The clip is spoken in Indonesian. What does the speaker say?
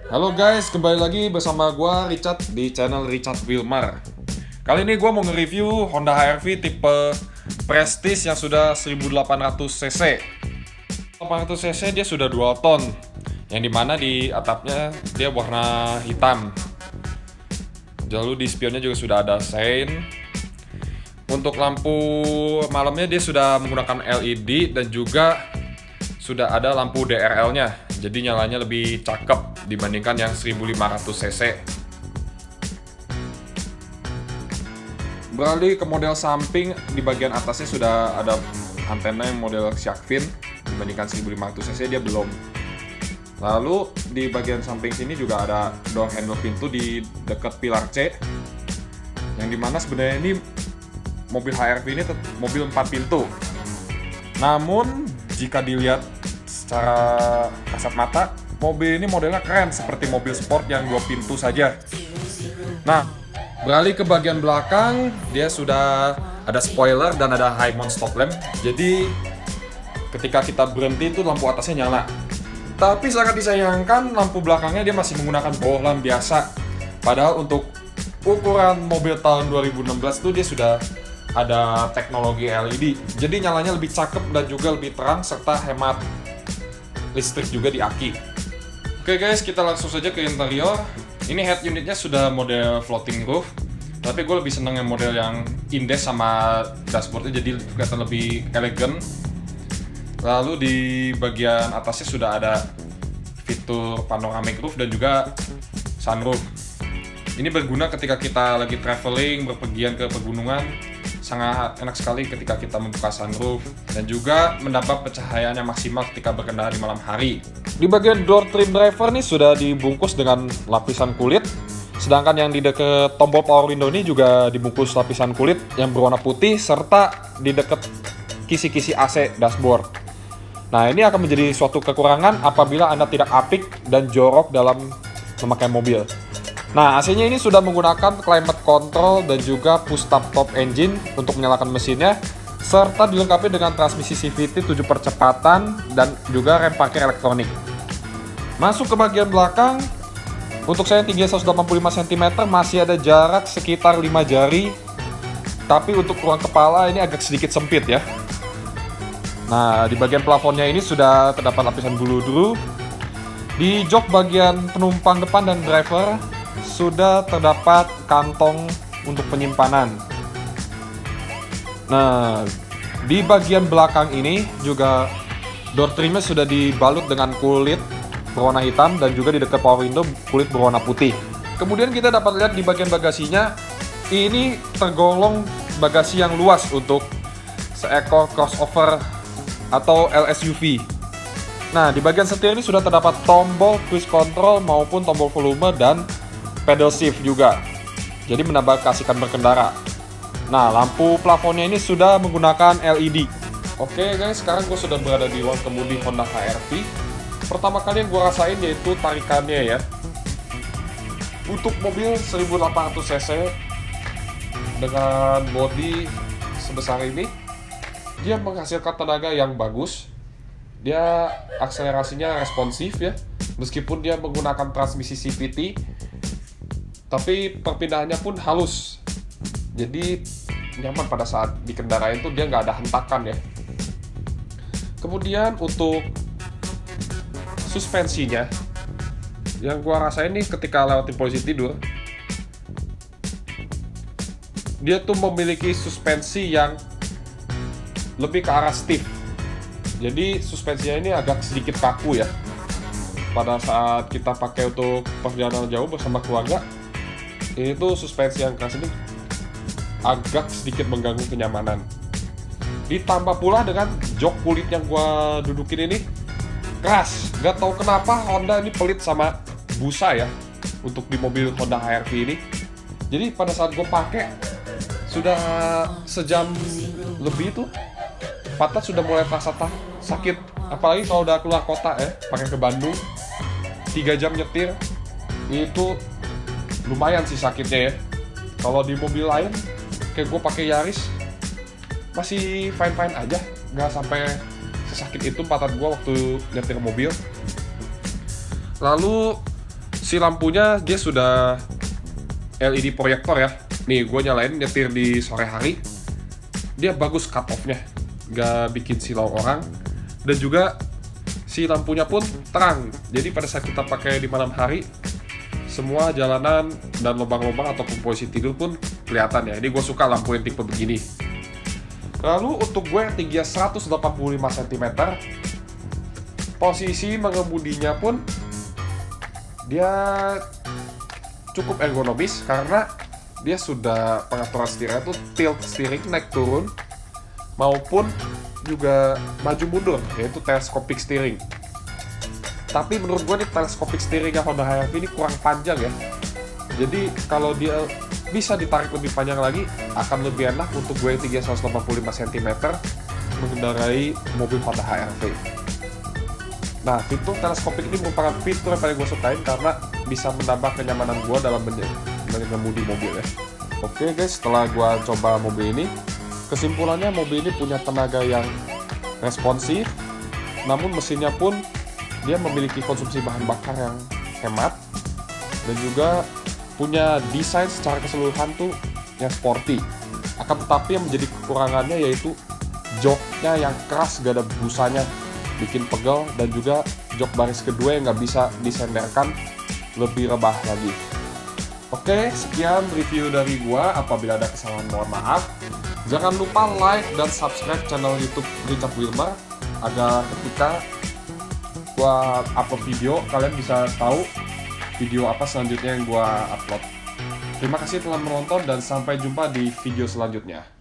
Halo guys, kembali lagi bersama gua Richard di channel Richard Wilmar. Kali ini gua mau nge-review Honda HR-V tipe Prestige yang sudah 1800 cc. 800 cc dia sudah dual tone, yang dimana di atapnya dia warna hitam. Lalu di spionnya juga sudah ada sein. Untuk lampu malamnya dia sudah menggunakan LED dan juga sudah ada lampu DRL-nya. Jadi nyalanya lebih cakep dibandingkan yang 1500 cc. Beralih ke model samping, di bagian atasnya sudah ada antena yang model shark fin. Dibandingkan 1500 cc dia belum. Lalu di bagian samping sini juga ada door handle pintu di dekat pilar C, yang dimana sebenarnya ini mobil HR-V ini mobil 4 pintu. Namun jika dilihat secara kasat mata, mobil ini modelnya keren seperti mobil sport yang 2 pintu saja. Nah, beralih ke bagian belakang, dia sudah ada spoiler dan ada high mount stop lamp. Jadi ketika kita berhenti itu lampu atasnya nyala. Tapi sangat disayangkan lampu belakangnya dia masih menggunakan bohlam biasa. Padahal untuk ukuran mobil tahun 2016 itu dia sudah ada teknologi LED. Jadi nyalanya lebih cakep dan juga lebih terang serta hemat listrik juga di aki. Oke guys, kita langsung saja ke interior. Ini head unitnya sudah model floating roof, tapi gue lebih seneng yang model yang indes sama dashboardnya jadi kelihatan lebih elegan. Lalu di bagian atasnya sudah ada fitur panoramic roof dan juga sunroof. Ini berguna ketika kita lagi traveling, berpergian ke pegunungan. Sangat enak sekali ketika kita membuka sunroof dan juga mendapat pencahayaannya maksimal ketika berkendara di malam hari. Di bagian door trim driver nih sudah dibungkus dengan lapisan kulit, sedangkan yang di dekat tombol power window ini juga dibungkus lapisan kulit yang berwarna putih serta di dekat kisi-kisi AC dashboard. Nah, ini akan menjadi suatu kekurangan apabila Anda tidak apik dan jorok dalam memakai mobil. Nah, AC-nya ini sudah menggunakan climate control dan juga push start top engine untuk menyalakan mesinnya, serta dilengkapi dengan transmisi CVT 7 percepatan dan juga rem parkir elektronik. Masuk ke bagian belakang, untuk saya yang tingginya 185 cm masih ada jarak sekitar 5 jari, tapi untuk ruang kepala ini agak sedikit sempit ya. Nah, di bagian plafonnya ini sudah terdapat lapisan bulu. Di jok bagian penumpang depan dan driver sudah terdapat kantong untuk penyimpanan. Nah, di bagian belakang ini juga door trimnya sudah dibalut dengan kulit berwarna hitam dan juga di dekat power window kulit berwarna putih. Kemudian kita dapat lihat di bagian bagasinya, ini tergolong bagasi yang luas untuk seekor crossover atau LSUV. Nah, di bagian setir ini sudah terdapat tombol cruise control maupun tombol volume dan pedal shift juga. Jadi menambah keasikan berkendara. Nah, lampu plafonnya ini sudah menggunakan LED. Oke guys, sekarang gue sudah berada di ruang kemudi Honda HR-V. Pertama kali yang gue rasain yaitu tarikannya ya. Untuk mobil 1800 cc dengan bodi sebesar ini, dia menghasilkan tenaga yang bagus. Dia akselerasinya responsif ya, meskipun dia menggunakan transmisi CVT, tapi perpindahannya pun halus. Jadi nyaman pada saat dikendarain tuh dia nggak ada hentakan ya. Kemudian untuk suspensinya, yang gua rasain nih ketika lewatin posisi tidur, dia tuh memiliki suspensi yang lebih ke arah stiff. Jadi suspensinya ini agak sedikit kaku ya. Pada saat kita pakai untuk perjalanan jauh bersama keluarga, itu suspensi yang keras ini agak sedikit mengganggu kenyamanan. Ditambah pula dengan jok kulit yang gua dudukin ini keras. Gak tahu kenapa Honda ini pelit sama busa ya untuk di mobil Honda HR-V ini. Jadi pada saat gua pakai sudah sejam lebih tuh pantat sudah mulai terasa sakit. Apalagi kalau udah keluar kota ya, pakai ke Bandung 3 jam nyetir itu lumayan sih sakitnya ya. Kalau di mobil lain kayak gue pakai Yaris masih fine aja, nggak sampai sesakit itu pantat gue waktu nyetir mobil. Lalu si lampunya dia sudah LED proyektor ya. Nih gue nyalain nyetir di sore hari, dia bagus cut off-nya, gak bikin silau orang. Dan juga si lampunya pun terang, jadi pada saat kita pakai di malam hari, semua jalanan dan lubang-lubang ataupun posisi tidur pun kelihatan ya. Ini gue suka lampu yang tipe begini. Lalu untuk gue yang tingginya 185 cm, posisi mengemudinya pun dia cukup ergonomis karena dia sudah pengaturan setirnya tuh tilt steering, naik turun maupun juga maju mundur, yaitu telescopic steering. Tapi menurut gue nih telescopic steering Honda HR-V ini kurang panjang ya. Jadi kalau dia bisa ditarik lebih panjang lagi, akan lebih enak untuk gue yang tinggi 185 cm mengendarai mobil Honda HR-V. Nah, fitur teleskopik ini merupakan fitur yang paling gue sukain karena bisa menambah kenyamanan gue dalam mengemudi mobil ya. Oke guys, setelah gue coba mobil ini, kesimpulannya mobil ini punya tenaga yang responsif, namun mesinnya pun dia memiliki konsumsi bahan bakar yang hemat, dan juga punya desain secara keseluruhan tuh yang sporty. Akan tetapi yang menjadi kekurangannya yaitu joknya yang keras, gak ada busanya, bikin pegel, dan juga jok baris kedua yang gak bisa disenderkan lebih rebah lagi. Oke, sekian review dari gua. Apabila ada kesalahan mohon maaf. Jangan lupa like dan subscribe channel YouTube Richard Wilmer agar ketika gua upload video, kalian bisa tahu video apa selanjutnya yang gua upload. Terima kasih telah menonton dan sampai jumpa di video selanjutnya.